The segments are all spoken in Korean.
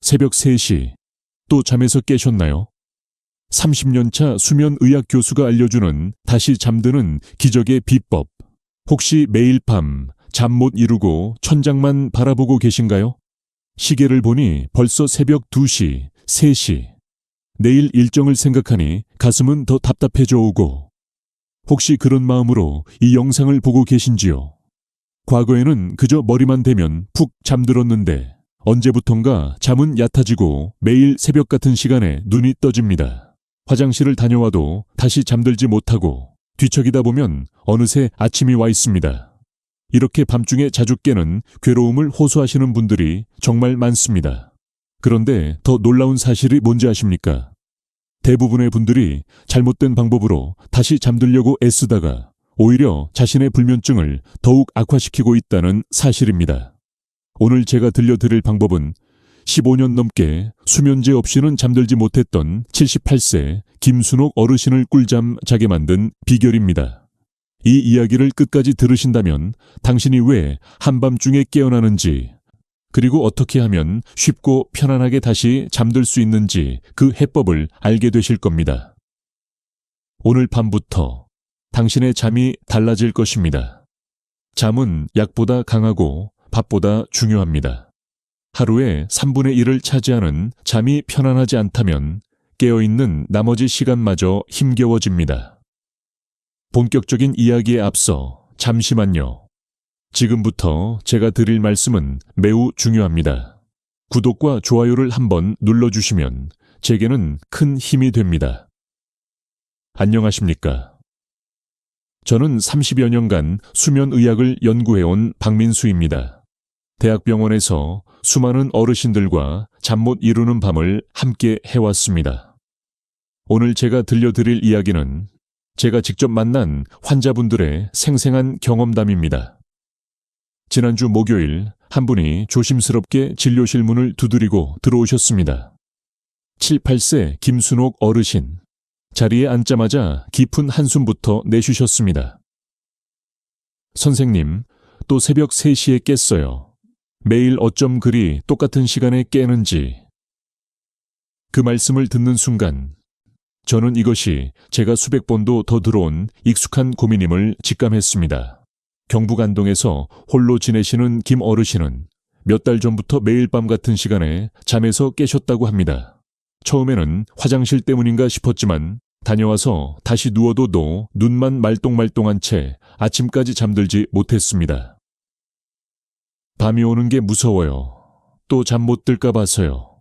새벽 3시, 또 잠에서 깨셨나요? 30년차 수면의학 교수가 알려주는 다시 잠드는 기적의 비법. 혹시 매일 밤 잠 못 이루고 천장만 바라보고 계신가요? 시계를 보니 벌써 새벽 2시, 3시. 내일 일정을 생각하니 가슴은 더 답답해져 오고. 혹시 그런 마음으로 이 영상을 보고 계신지요? 과거에는 그저 머리만 대면 푹 잠들었는데 언제부턴가 잠은 얕아지고 매일 새벽 같은 시간에 눈이 떠집니다. 화장실을 다녀와도 다시 잠들지 못하고 뒤척이다 보면 어느새 아침이 와 있습니다. 이렇게 밤중에 자주 깨는 괴로움을 호소하시는 분들이 정말 많습니다. 그런데 더 놀라운 사실이 뭔지 아십니까? 대부분의 분들이 잘못된 방법으로 다시 잠들려고 애쓰다가 오히려 자신의 불면증을 더욱 악화시키고 있다는 사실입니다. 오늘 제가 들려드릴 방법은 15년 넘게 수면제 없이는 잠들지 못했던 78세 김순옥 어르신을 꿀잠 자게 만든 비결입니다. 이 이야기를 끝까지 들으신다면 당신이 왜 한밤중에 깨어나는지, 그리고 어떻게 하면 쉽고 편안하게 다시 잠들 수 있는지 그 해법을 알게 되실 겁니다. 오늘 밤부터 당신의 잠이 달라질 것입니다. 잠은 약보다 강하고 밥보다 중요합니다. 하루에 3분의 1을 차지하는 잠이 편안하지 않다면 깨어있는 나머지 시간마저 힘겨워집니다. 본격적인 이야기에 앞서 잠시만요. 지금부터 제가 드릴 말씀은 매우 중요합니다. 구독과 좋아요를 한번 눌러주시면 제게는 큰 힘이 됩니다. 안녕하십니까? 저는 30여 년간 수면의학을 연구해온 박민수입니다. 대학병원에서 수많은 어르신들과 잠 못 이루는 밤을 함께 해왔습니다. 오늘 제가 들려드릴 이야기는 제가 직접 만난 환자분들의 생생한 경험담입니다. 지난주 목요일 한 분이 조심스럽게 진료실 문을 두드리고 들어오셨습니다. 7, 8세 김순옥 어르신. 자리에 앉자마자 깊은 한숨부터 내쉬셨습니다. 선생님, 또 새벽 3시에 깼어요. 매일 어쩜 그리 똑같은 시간에 깨는지. 그 말씀을 듣는 순간 저는 이것이 제가 수백 번도 더 들어온 익숙한 고민임을 직감했습니다. 경북 안동에서 홀로 지내시는 김 어르신은 몇 달 전부터 매일 밤 같은 시간에 잠에서 깨셨다고 합니다. 처음에는 화장실 때문인가 싶었지만 다녀와서 다시 누워도 눈만 말똥말똥한 채 아침까지 잠들지 못했습니다. 밤이 오는 게 무서워요. 또 잠 못 들까 봐서요.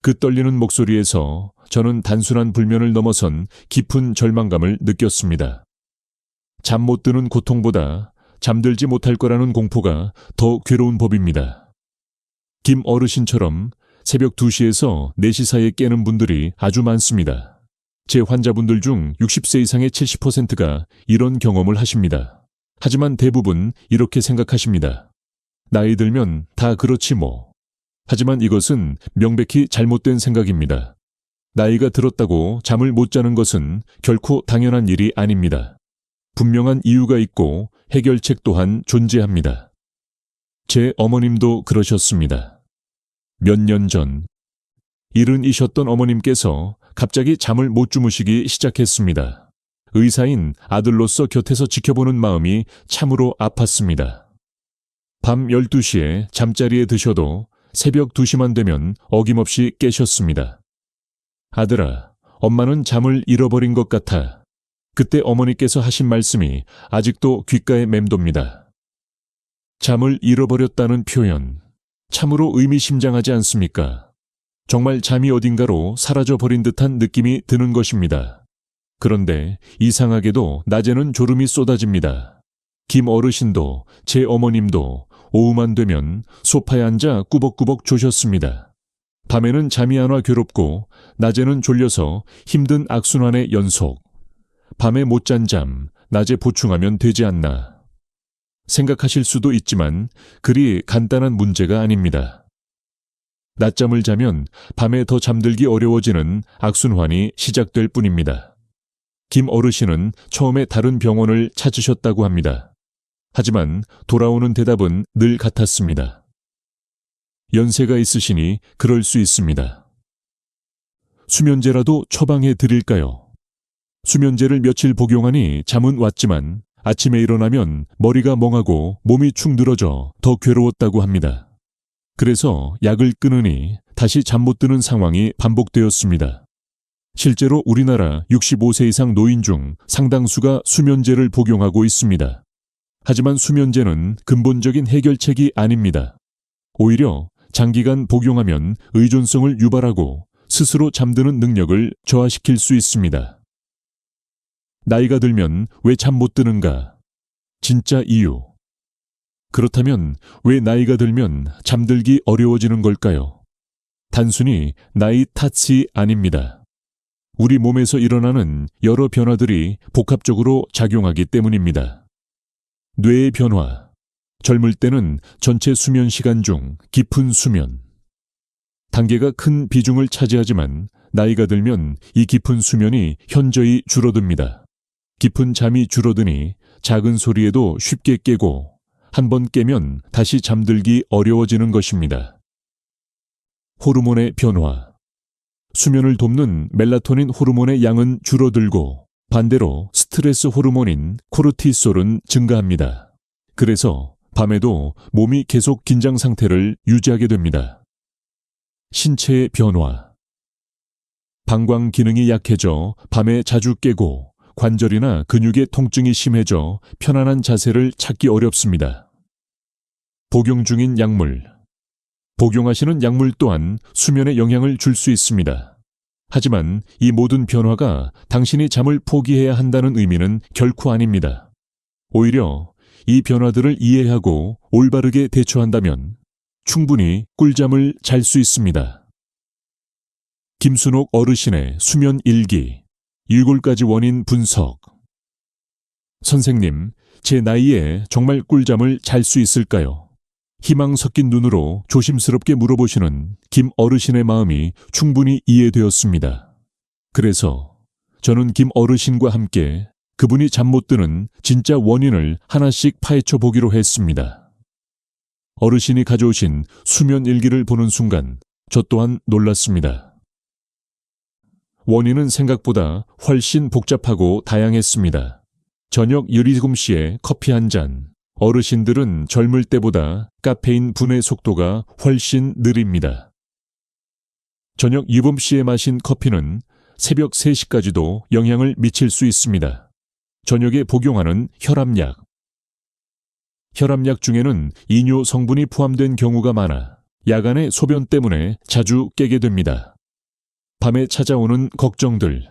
그 떨리는 목소리에서 저는 단순한 불면을 넘어선 깊은 절망감을 느꼈습니다. 잠 못 드는 고통보다 잠들지 못할 거라는 공포가 더 괴로운 법입니다. 김 어르신처럼 새벽 2시에서 4시 사이에 깨는 분들이 아주 많습니다. 제 환자분들 중 60세 이상의 70%가 이런 경험을 하십니다. 하지만 대부분 이렇게 생각하십니다. 나이 들면 다 그렇지 뭐. 하지만 이것은 명백히 잘못된 생각입니다. 나이가 들었다고 잠을 못 자는 것은 결코 당연한 일이 아닙니다. 분명한 이유가 있고 해결책 또한 존재합니다. 제 어머님도 그러셨습니다. 몇 년 전, 일흔이셨던 어머님께서 갑자기 잠을 못 주무시기 시작했습니다. 의사인 아들로서 곁에서 지켜보는 마음이 참으로 아팠습니다. 밤 12시에 잠자리에 드셔도 새벽 2시만 되면 어김없이 깨셨습니다. 아들아, 엄마는 잠을 잃어버린 것 같아. 그때 어머니께서 하신 말씀이 아직도 귓가에 맴돕니다. 잠을 잃어버렸다는 표현, 참으로 의미심장하지 않습니까? 정말 잠이 어딘가로 사라져버린 듯한 느낌이 드는 것입니다. 그런데 이상하게도 낮에는 졸음이 쏟아집니다. 김 어르신도 제 어머님도 오후만 되면 소파에 앉아 꾸벅꾸벅 조셨습니다. 밤에는 잠이 안 와 괴롭고 낮에는 졸려서 힘든 악순환의 연속. 밤에 못 잔 잠, 낮에 보충하면 되지 않나. 생각하실 수도 있지만 그리 간단한 문제가 아닙니다. 낮잠을 자면 밤에 더 잠들기 어려워지는 악순환이 시작될 뿐입니다. 김 어르신은 처음에 다른 병원을 찾으셨다고 합니다. 하지만 돌아오는 대답은 늘 같았습니다. 연세가 있으시니 그럴 수 있습니다. 수면제라도 처방해 드릴까요? 수면제를 며칠 복용하니 잠은 왔지만 아침에 일어나면 머리가 멍하고 몸이 축 늘어져 더 괴로웠다고 합니다. 그래서 약을 끊으니 다시 잠 못 드는 상황이 반복되었습니다. 실제로 우리나라 65세 이상 노인 중 상당수가 수면제를 복용하고 있습니다. 하지만 수면제는 근본적인 해결책이 아닙니다. 오히려 장기간 복용하면 의존성을 유발하고 스스로 잠드는 능력을 저하시킬 수 있습니다. 나이가 들면 왜 잠 못 드는가? 진짜 이유. 그렇다면 왜 나이가 들면 잠들기 어려워지는 걸까요? 단순히 나이 탓이 아닙니다. 우리 몸에서 일어나는 여러 변화들이 복합적으로 작용하기 때문입니다. 뇌의 변화. 젊을 때는 전체 수면 시간 중 깊은 수면. 단계가 큰 비중을 차지하지만 나이가 들면 이 깊은 수면이 현저히 줄어듭니다. 깊은 잠이 줄어드니 작은 소리에도 쉽게 깨고 한번 깨면 다시 잠들기 어려워지는 것입니다. 호르몬의 변화. 수면을 돕는 멜라토닌 호르몬의 양은 줄어들고 반대로 스트레스 호르몬인 코르티솔은 증가합니다. 그래서 밤에도 몸이 계속 긴장 상태를 유지하게 됩니다. 신체의 변화. 방광 기능이 약해져 밤에 자주 깨고 관절이나 근육의 통증이 심해져 편안한 자세를 찾기 어렵습니다. 복용 중인 약물. 복용하시는 약물 또한 수면에 영향을 줄 수 있습니다. 하지만 이 모든 변화가 당신이 잠을 포기해야 한다는 의미는 결코 아닙니다. 오히려 이 변화들을 이해하고 올바르게 대처한다면 충분히 꿀잠을 잘 수 있습니다. 김순옥 어르신의 수면 일기. 7가지 원인 분석. 선생님, 제 나이에 정말 꿀잠을 잘 수 있을까요? 희망 섞인 눈으로 조심스럽게 물어보시는 김 어르신의 마음이 충분히 이해되었습니다. 그래서 저는 김 어르신과 함께 그분이 잠 못 드는 진짜 원인을 하나씩 파헤쳐 보기로 했습니다. 어르신이 가져오신 수면 일기를 보는 순간 저 또한 놀랐습니다. 원인은 생각보다 훨씬 복잡하고 다양했습니다. 저녁 17시에 커피 한 잔. 어르신들은 젊을 때보다 카페인 분해 속도가 훨씬 느립니다. 저녁 7시에 마신 커피는 새벽 3시까지도 영향을 미칠 수 있습니다. 저녁에 복용하는 혈압약. 혈압약 중에는 이뇨 성분이 포함된 경우가 많아 야간에 소변 때문에 자주 깨게 됩니다. 밤에 찾아오는 걱정들.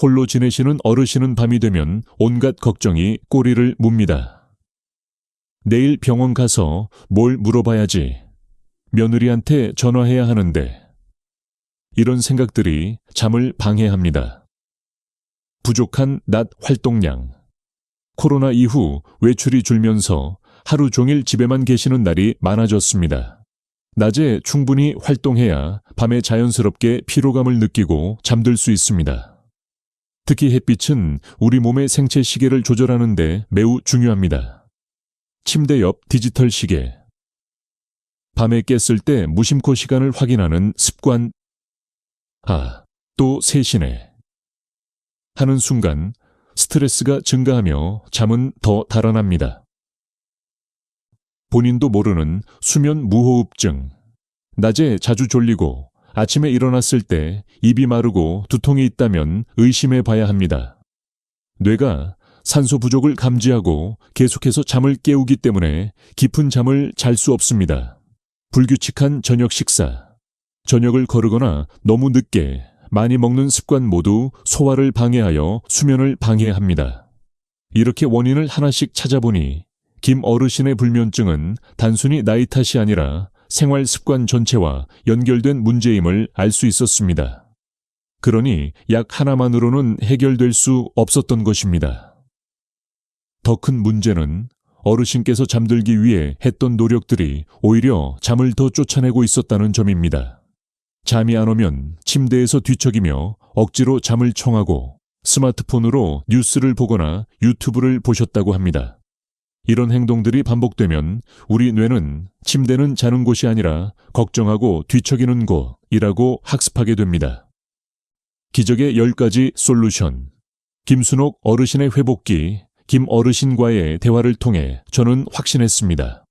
홀로 지내시는 어르신은 밤이 되면 온갖 걱정이 꼬리를 뭅니다. 내일 병원 가서 뭘 물어봐야지. 며느리한테 전화해야 하는데. 이런 생각들이 잠을 방해합니다. 부족한 낮 활동량. 코로나 이후 외출이 줄면서 하루 종일 집에만 계시는 날이 많아졌습니다. 낮에 충분히 활동해야 밤에 자연스럽게 피로감을 느끼고 잠들 수 있습니다. 특히 햇빛은 우리 몸의 생체 시계를 조절하는 데 매우 중요합니다. 침대 옆 디지털 시계. 밤에 깼을 때 무심코 시간을 확인하는 습관. 또 3시네. 하는 순간 스트레스가 증가하며 잠은 더 달아납니다. 본인도 모르는 수면 무호흡증. 낮에 자주 졸리고 아침에 일어났을 때 입이 마르고 두통이 있다면 의심해 봐야 합니다. 뇌가 산소 부족을 감지하고 계속해서 잠을 깨우기 때문에 깊은 잠을 잘 수 없습니다. 불규칙한 저녁 식사, 저녁을 거르거나 너무 늦게 많이 먹는 습관 모두 소화를 방해하여 수면을 방해합니다. 이렇게 원인을 하나씩 찾아보니 김 어르신의 불면증은 단순히 나이 탓이 아니라 생활 습관 전체와 연결된 문제임을 알 수 있었습니다. 그러니 약 하나만으로는 해결될 수 없었던 것입니다. 더 큰 문제는 어르신께서 잠들기 위해 했던 노력들이 오히려 잠을 더 쫓아내고 있었다는 점입니다. 잠이 안 오면 침대에서 뒤척이며 억지로 잠을 청하고 스마트폰으로 뉴스를 보거나 유튜브를 보셨다고 합니다. 이런 행동들이 반복되면 우리 뇌는 침대는 자는 곳이 아니라 걱정하고 뒤척이는 곳이라고 학습하게 됩니다. 기적의 10가지 솔루션. 김순옥 어르신의 회복기, 김 어르신과의 대화를 통해 저는 확신했습니다.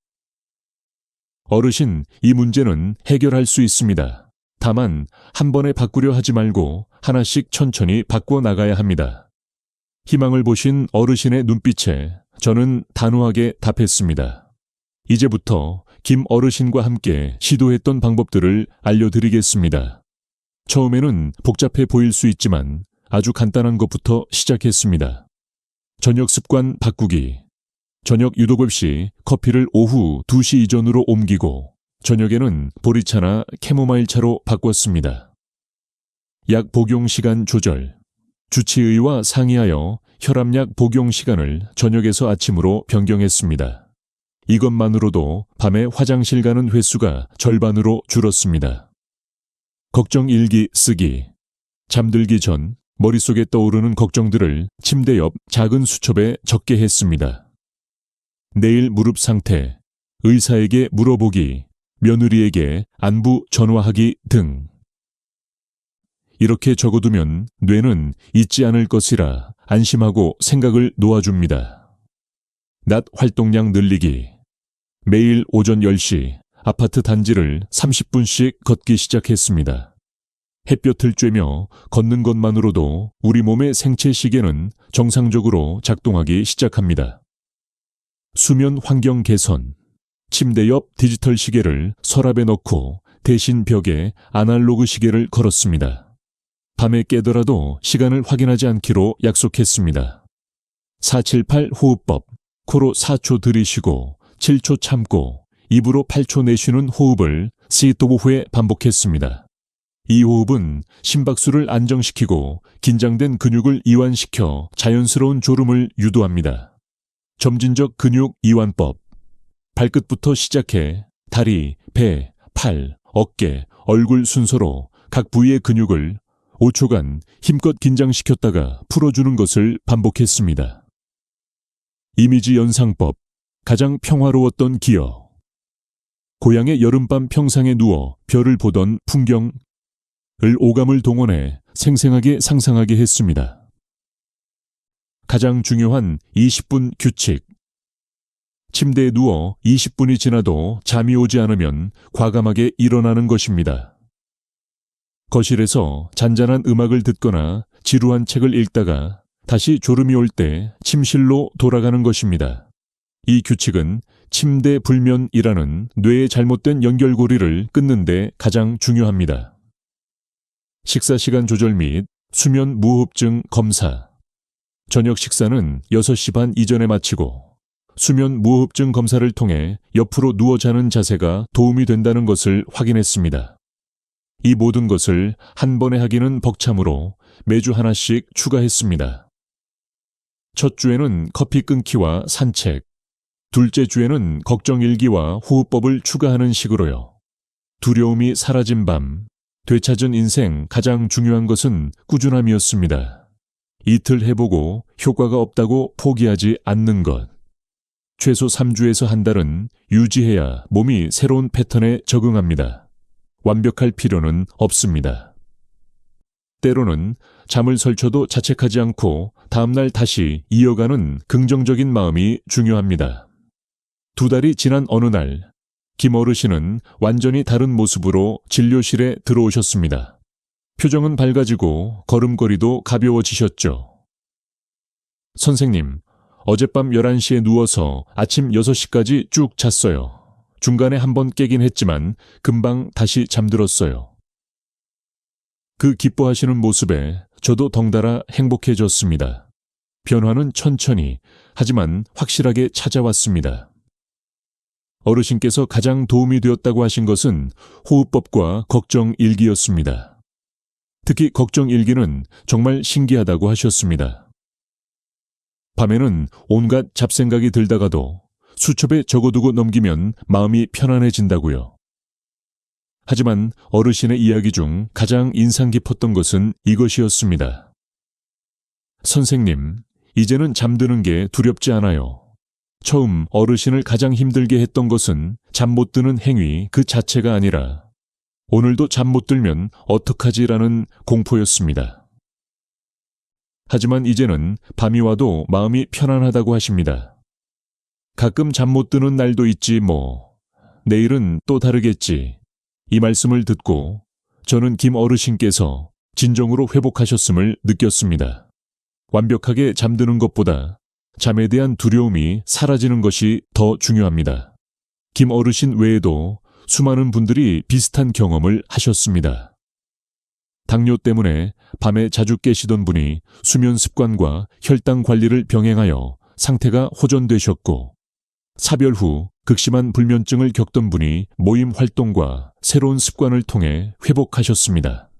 어르신, 이 문제는 해결할 수 있습니다. 다만 한 번에 바꾸려 하지 말고 하나씩 천천히 바꾸어 나가야 합니다. 희망을 보신 어르신의 눈빛에 저는 단호하게 답했습니다. 이제부터 김 어르신과 함께 시도했던 방법들을 알려드리겠습니다. 처음에는 복잡해 보일 수 있지만 아주 간단한 것부터 시작했습니다. 저녁 습관 바꾸기. 저녁 유독 없이 커피를 오후 2시 이전으로 옮기고 저녁에는 보리차나 캐모마일차로 바꿨습니다. 약 복용 시간 조절. 주치의와 상의하여 혈압약 복용 시간을 저녁에서 아침으로 변경했습니다. 이것만으로도 밤에 화장실 가는 횟수가 절반으로 줄었습니다. 걱정 일기 쓰기. 잠들기 전 머릿속에 떠오르는 걱정들을 침대 옆 작은 수첩에 적게 했습니다. 내일 무릎 상태, 의사에게 물어보기, 며느리에게 안부 전화하기 등. 이렇게 적어두면 뇌는 잊지 않을 것이라 안심하고 생각을 놓아줍니다. 낮 활동량 늘리기. 매일 오전 10시 아파트 단지를 30분씩 걷기 시작했습니다. 햇볕을 쬐며 걷는 것만으로도 우리 몸의 생체 시계는 정상적으로 작동하기 시작합니다. 수면 환경 개선. 침대 옆 디지털 시계를 서랍에 넣고 대신 벽에 아날로그 시계를 걸었습니다. 밤에 깨더라도 시간을 확인하지 않기로 약속했습니다. 478 호흡법. 코로 4초 들이쉬고 7초 참고 입으로 8초 내쉬는 호흡을 시도 후에 반복했습니다. 이 호흡은 심박수를 안정시키고 긴장된 근육을 이완시켜 자연스러운 졸음을 유도합니다. 점진적 근육 이완법. 발끝부터 시작해 다리, 배, 팔, 어깨, 얼굴 순서로 각 부위의 근육을 5초간 힘껏 긴장시켰다가 풀어주는 것을 반복했습니다. 이미지 연상법. 가장 평화로웠던 기억. 고향의 여름밤 평상에 누워 별을 보던 풍경을 오감을 동원해 생생하게 상상하게 했습니다. 가장 중요한 20분 규칙. 침대에 누워 20분이 지나도 잠이 오지 않으면 과감하게 일어나는 것입니다. 거실에서 잔잔한 음악을 듣거나 지루한 책을 읽다가 다시 졸음이 올 때 침실로 돌아가는 것입니다. 이 규칙은 침대 불면이라는 뇌의 잘못된 연결고리를 끊는 데 가장 중요합니다. 식사 시간 조절 및 수면 무호흡증 검사. 저녁 식사는 6시 반 이전에 마치고 수면 무호흡증 검사를 통해 옆으로 누워 자는 자세가 도움이 된다는 것을 확인했습니다. 이 모든 것을 한 번에 하기는 벅차므로 매주 하나씩 추가했습니다. 첫 주에는 커피 끊기와 산책, 둘째 주에는 걱정 일기와 호흡법을 추가하는 식으로요. 두려움이 사라진 밤, 되찾은 인생 가장 중요한 것은 꾸준함이었습니다. 이틀 해보고 효과가 없다고 포기하지 않는 것. 최소 3주에서 한 달은 유지해야 몸이 새로운 패턴에 적응합니다. 완벽할 필요는 없습니다. 때로는 잠을 설쳐도 자책하지 않고 다음날 다시 이어가는 긍정적인 마음이 중요합니다. 2달이 지난 어느 날, 김 어르신은 완전히 다른 모습으로 진료실에 들어오셨습니다. 표정은 밝아지고 걸음걸이도 가벼워지셨죠. 선생님, 어젯밤 11시에 누워서 아침 6시까지 쭉 잤어요. 중간에 한번 깨긴 했지만 금방 다시 잠들었어요. 그 기뻐하시는 모습에 저도 덩달아 행복해졌습니다. 변화는 천천히, 하지만 확실하게 찾아왔습니다. 어르신께서 가장 도움이 되었다고 하신 것은 호흡법과 걱정 일기였습니다. 특히 걱정 일기는 정말 신기하다고 하셨습니다. 밤에는 온갖 잡생각이 들다가도 수첩에 적어두고 넘기면 마음이 편안해진다고요. 하지만 어르신의 이야기 중 가장 인상 깊었던 것은 이것이었습니다. 선생님, 이제는 잠드는 게 두렵지 않아요. 처음 어르신을 가장 힘들게 했던 것은 잠 못 드는 행위 그 자체가 아니라 오늘도 잠 못 들면 어떡하지라는 공포였습니다. 하지만 이제는 밤이 와도 마음이 편안하다고 하십니다. 가끔 잠 못 드는 날도 있지 뭐. 내일은 또 다르겠지. 이 말씀을 듣고 저는 김 어르신께서 진정으로 회복하셨음을 느꼈습니다. 완벽하게 잠드는 것보다 잠에 대한 두려움이 사라지는 것이 더 중요합니다. 김 어르신 외에도 수많은 분들이 비슷한 경험을 하셨습니다. 당뇨 때문에 밤에 자주 깨시던 분이 수면 습관과 혈당 관리를 병행하여 상태가 호전되셨고, 사별 후 극심한 불면증을 겪던 분이 모임 활동과 새로운 습관을 통해 회복하셨습니다.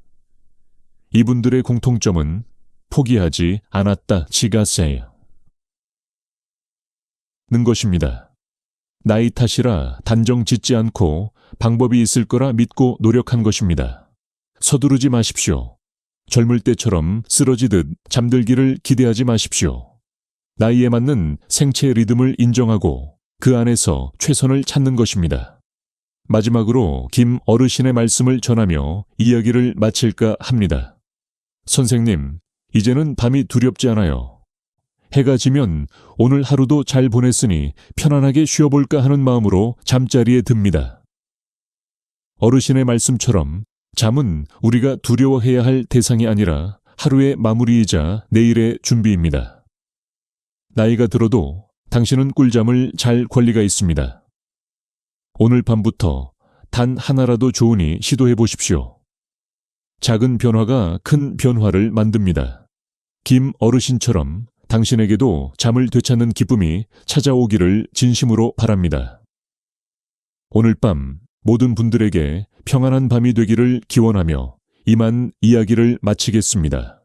이분들의 공통점은 포기하지 않았다 지가세요. 는 것입니다. 나이 탓이라 단정 짓지 않고 방법이 있을 거라 믿고 노력한 것입니다. 서두르지 마십시오. 젊을 때처럼 쓰러지듯 잠들기를 기대하지 마십시오. 나이에 맞는 생체 리듬을 인정하고 그 안에서 최선을 찾는 것입니다. 마지막으로 김 어르신의 말씀을 전하며 이야기를 마칠까 합니다. 선생님, 이제는 밤이 두렵지 않아요. 해가 지면 오늘 하루도 잘 보냈으니 편안하게 쉬어볼까 하는 마음으로 잠자리에 듭니다. 어르신의 말씀처럼 잠은 우리가 두려워해야 할 대상이 아니라 하루의 마무리이자 내일의 준비입니다. 나이가 들어도 당신은 꿀잠을 잘 권리가 있습니다. 오늘 밤부터 단 하나라도 좋으니 시도해 보십시오. 작은 변화가 큰 변화를 만듭니다. 김 어르신처럼 당신에게도 잠을 되찾는 기쁨이 찾아오기를 진심으로 바랍니다. 오늘 밤 모든 분들에게 평안한 밤이 되기를 기원하며 이만 이야기를 마치겠습니다.